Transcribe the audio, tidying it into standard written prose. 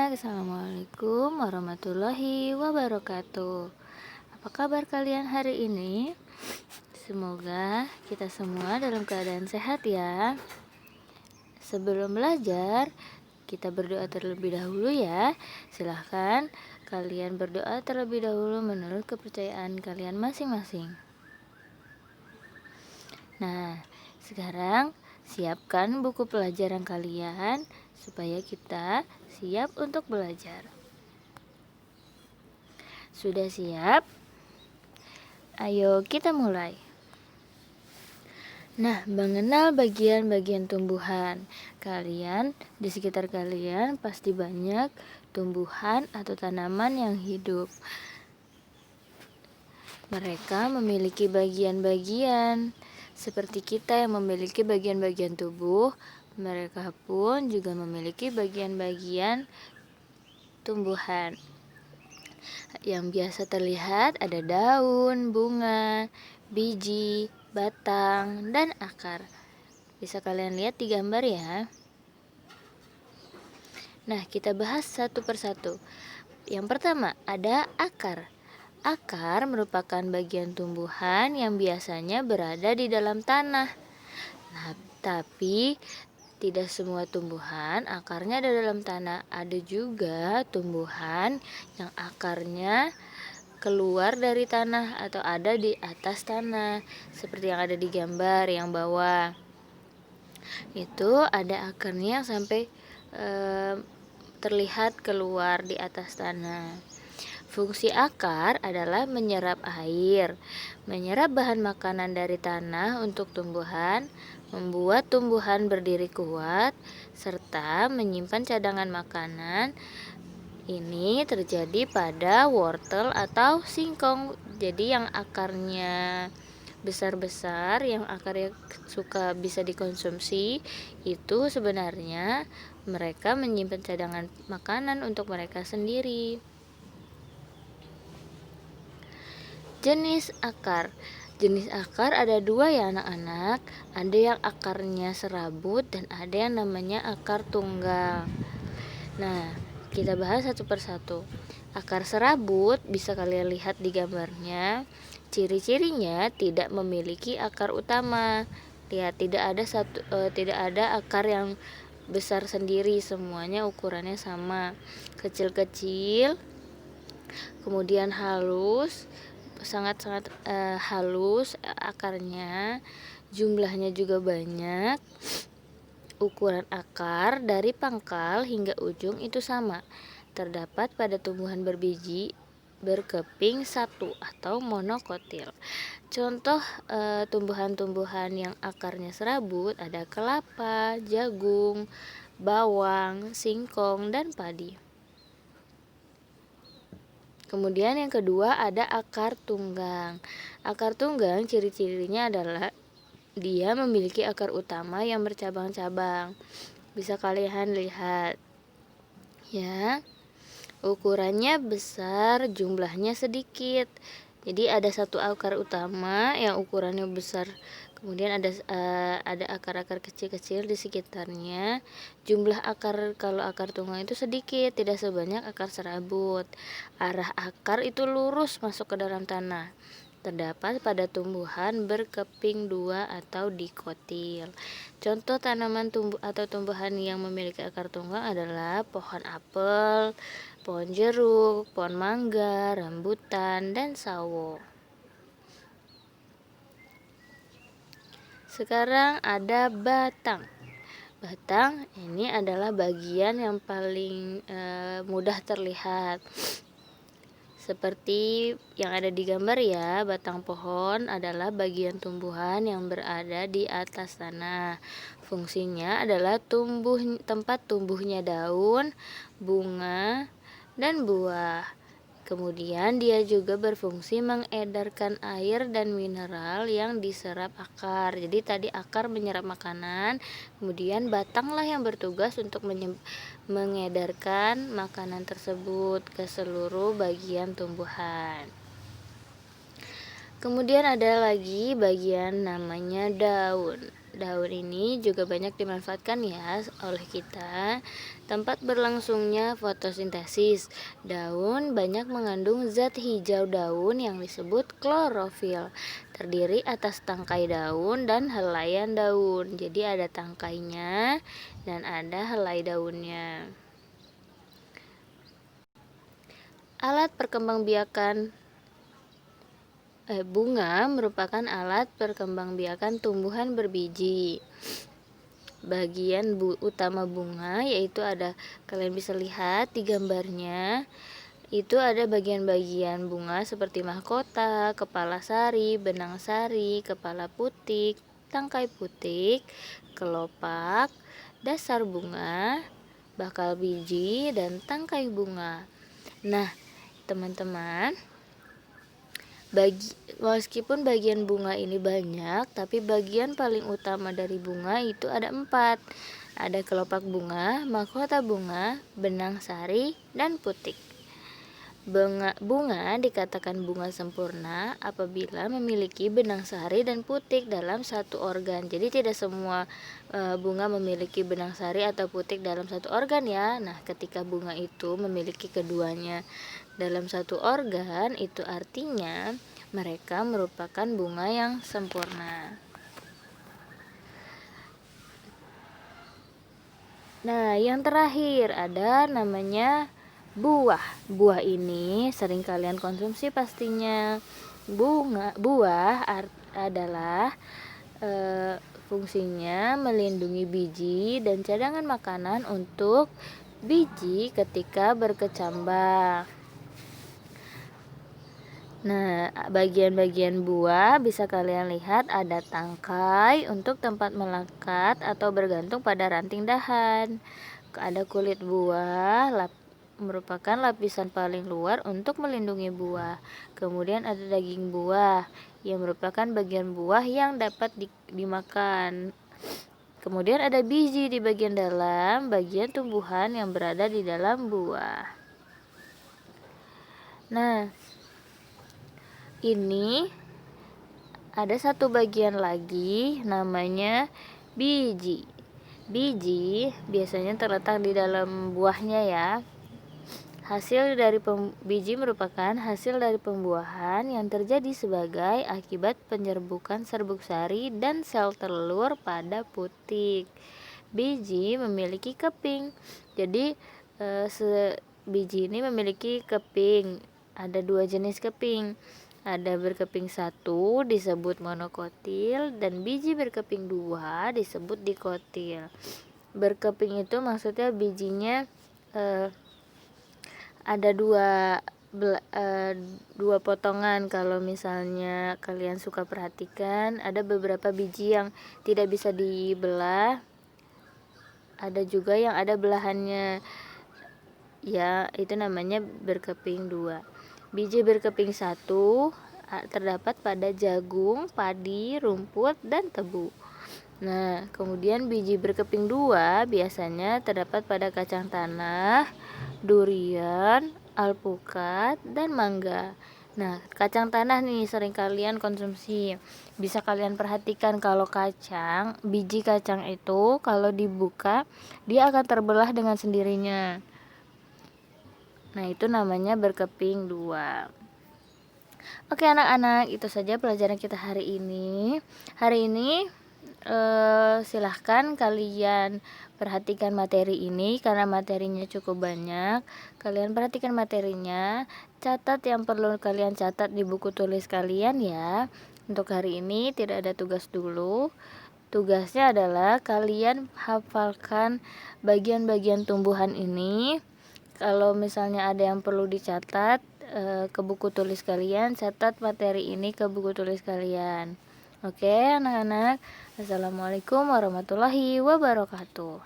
Assalamualaikum warahmatullahi wabarakatuh. Apa kabar kalian hari ini? Semoga kita semua dalam keadaan sehat ya. Sebelum belajar, kita berdoa terlebih dahulu ya. Silahkan kalian berdoa terlebih dahulu menurut kepercayaan kalian masing-masing. Nah, sekarang siapkan buku pelajaran kalian supaya kita siap untuk belajar. Sudah siap? Ayo kita mulai. Nah, mengenal bagian-bagian tumbuhan. Kalian, di sekitar kalian pasti banyak tumbuhan atau tanaman yang hidup. Mereka memiliki bagian-bagian. Seperti kita yang memiliki bagian-bagian tubuh, mereka pun juga memiliki bagian-bagian tumbuhan. Yang biasa terlihat ada daun, bunga, biji, batang, dan akar. Bisa kalian lihat di gambar ya. Nah, kita bahas satu persatu. Yang pertama, ada akar. Akar merupakan bagian tumbuhan yang biasanya berada di dalam tanah. Nah, tapi tidak semua tumbuhan akarnya ada dalam tanah. Ada juga tumbuhan yang akarnya keluar dari tanah atau ada di atas tanah. Seperti yang ada di gambar yang bawah. Itu ada akarnya yang sampai terlihat keluar di atas tanah. Fungsi akar adalah menyerap air, menyerap bahan makanan dari tanah untuk tumbuhan, membuat tumbuhan berdiri kuat, serta menyimpan cadangan makanan. Ini terjadi pada wortel atau singkong. Jadi yang akarnya besar-besar, yang akarnya suka bisa dikonsumsi, itu sebenarnya mereka menyimpan cadangan makanan untuk mereka sendiri. Jenis akar. Jenis akar ada dua ya anak-anak. Ada yang akarnya serabut dan ada yang namanya akar tunggal. Nah, kita bahas satu persatu. Akar serabut bisa kalian lihat di gambarnya. Ciri-cirinya tidak memiliki akar utama. Lihat, tidak ada akar yang besar sendiri, semuanya ukurannya sama. Kecil-kecil, kemudian halus, sangat-sangat halus akarnya, jumlahnya juga banyak. Ukuran akar dari pangkal hingga ujung itu sama. Terdapat pada tumbuhan berbiji berkeping satu atau monokotil. Contoh tumbuhan-tumbuhan yang akarnya serabut ada kelapa, jagung, bawang, singkong, dan padi. Kemudian yang kedua ada akar tunggang. Akar tunggang ciri-cirinya adalah dia memiliki akar utama yang bercabang-cabang. Bisa kalian lihat ya. Ukurannya besar, jumlahnya sedikit. Jadi ada satu akar utama yang ukurannya besar. Kemudian ada akar-akar kecil-kecil di sekitarnya. Jumlah akar kalau akar tunggang itu sedikit, tidak sebanyak akar serabut. Arah akar itu lurus masuk ke dalam tanah. Terdapat pada tumbuhan berkeping dua atau dikotil. Contoh tanaman atau tumbuhan yang memiliki akar tunggang adalah pohon apel, pohon jeruk, pohon mangga, rambutan, dan sawo. Sekarang ada batang. Batang ini adalah bagian yang paling mudah terlihat. Seperti yang ada di gambar ya, batang pohon adalah bagian tumbuhan yang berada di atas tanah. Fungsinya adalah tempat tumbuhnya daun, bunga, dan buah. Kemudian dia juga berfungsi mengedarkan air dan mineral yang diserap akar. Jadi tadi akar menyerap makanan, kemudian batanglah yang bertugas untuk mengedarkan makanan tersebut ke seluruh bagian tumbuhan. Kemudian ada lagi bagian namanya daun. daun ini juga banyak dimanfaatkan ya oleh kita. Tempat berlangsungnya fotosintesis. Daun banyak mengandung zat hijau daun yang disebut klorofil. Terdiri atas tangkai daun dan helaian daun. Jadi ada tangkainya dan ada helai daunnya. Alat perkembangbiakan bunga merupakan alat perkembangbiakan tumbuhan berbiji. Bagian utama bunga yaitu ada, kalian bisa lihat di gambarnya, itu ada bagian-bagian bunga seperti mahkota, kepala sari, benang sari, kepala putik, tangkai putik, kelopak, dasar bunga, bakal biji, dan tangkai bunga. Nah, teman-teman, meskipun bagian bunga ini banyak, tapi bagian paling utama dari bunga itu ada 4. Ada kelopak bunga, mahkota bunga, benang sari, dan putik. Bunga dikatakan bunga sempurna apabila memiliki benang sari dan putik dalam satu organ. Jadi tidak semua bunga memiliki benang sari atau putik dalam satu organ ya. Nah, ketika bunga itu memiliki keduanya dalam satu organ, itu artinya mereka merupakan bunga yang sempurna. Nah, yang terakhir ada namanya buah. Buah ini sering kalian konsumsi pastinya. Buah adalah fungsinya melindungi biji dan cadangan makanan untuk biji ketika berkecambah. Nah, bagian-bagian buah bisa kalian lihat ada tangkai untuk tempat melekat atau bergantung pada ranting dahan. Ada kulit buah, merupakan lapisan paling luar untuk melindungi buah. Kemudian ada daging buah yang merupakan bagian buah yang dapat dimakan. Kemudian ada biji di bagian dalam, bagian tumbuhan yang berada di dalam buah. Nah, ini ada satu bagian lagi namanya biji. Biji biasanya terletak di dalam buahnya ya. Biji merupakan hasil dari pembuahan yang terjadi sebagai akibat penyerbukan serbuk sari dan sel telur pada putik. Biji memiliki keping. Jadi biji ini memiliki keping. Ada 2 jenis keping. Ada berkeping 1 disebut monokotil dan biji berkeping 2 disebut dikotil. Berkeping itu maksudnya bijinya ada dua potongan. Kalau misalnya kalian suka perhatikan, ada beberapa biji yang tidak bisa dibelah, ada juga yang ada belahannya ya, itu namanya berkeping 2. Biji berkeping 1 terdapat pada jagung, padi, rumput, dan tebu. Nah, kemudian biji berkeping 2 biasanya terdapat pada kacang tanah, durian, alpukat, dan mangga. Nah, kacang tanah nih sering kalian konsumsi. Bisa kalian perhatikan kalau biji kacang itu kalau dibuka, dia akan terbelah dengan sendirinya. Nah, itu namanya berkeping 2. Oke anak-anak, itu saja pelajaran kita hari ini. Hari ini silahkan kalian perhatikan materi ini karena materinya cukup banyak. Kalian perhatikan materinya, catat yang perlu kalian catat di buku tulis kalian ya. Untuk hari ini tidak ada tugas dulu. Tugasnya adalah kalian hafalkan bagian-bagian tumbuhan ini. Kalau misalnya ada yang perlu dicatat ke buku tulis kalian, catat materi ini ke buku tulis kalian. Oke anak-anak, assalamualaikum warahmatullahi wabarakatuh.